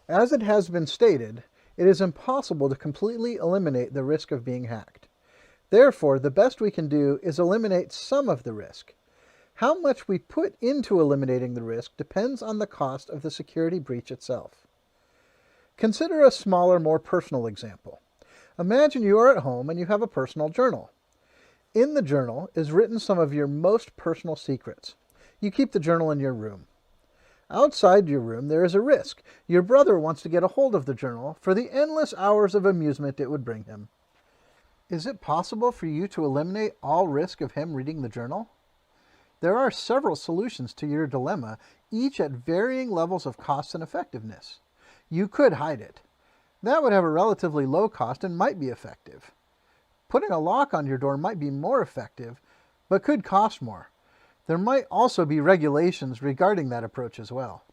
As it has been stated, it is impossible to completely eliminate the risk of being hacked. Therefore, the best we can do is eliminate some of the risk. How much we put into eliminating the risk depends on the cost of the security breach itself. Consider a smaller, more personal example. Imagine you are at home and you have a personal journal. In the journal is written some of your most personal secrets. You keep the journal in your room. Outside your room, there is a risk. Your brother wants to get a hold of the journal for the endless hours of amusement it would bring him. Is it possible for you to eliminate all risk of him reading the journal? There are several solutions to your dilemma, each at varying levels of cost and effectiveness. You could hide it. That would have a relatively low cost and might be effective. Putting a lock on your door might be more effective, but could cost more. There might also be regulations regarding that approach as well.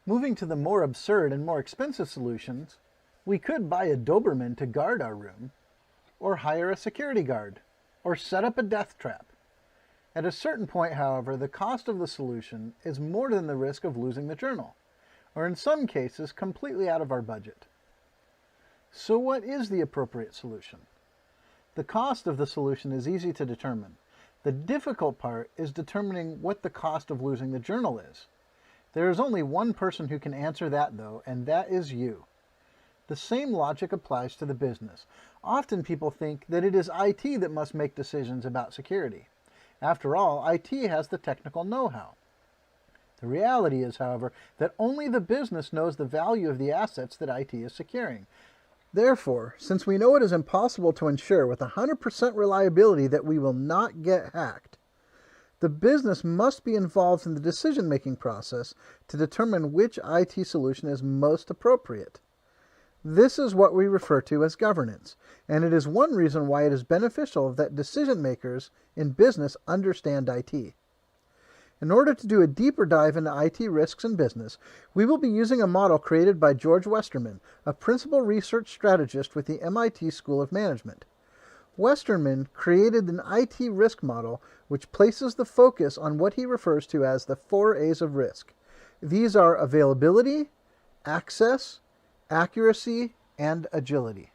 Moving to the more absurd and more expensive solutions, we could buy a Doberman to guard our room, or hire a security guard, or set up a death trap. At a certain point, however, the cost of the solution is more than the risk of losing the journal, or in some cases, completely out of our budget. So what is the appropriate solution? The cost of the solution is easy to determine. The difficult part is determining what the cost of losing the journal is. There is only one person who can answer that, though, and that is you. The same logic applies to the business. Often people think that it is IT that must make decisions about security. After all, IT has the technical know-how. The reality is, however, that only the business knows the value of the assets that IT is securing. Therefore, since we know it is impossible to ensure with 100% reliability that we will not get hacked, the business must be involved in the decision-making process to determine which IT solution is most appropriate. This is what we refer to as governance, and it is one reason why it is beneficial that decision-makers in business understand IT. In order to do a deeper dive into IT risks in business, we will be using a model created by George Westerman, a principal research strategist with the MIT School of Management. Westerman created an IT risk model which places the focus on what he refers to as the 4 A's of risk. These are availability, access, accuracy, and agility.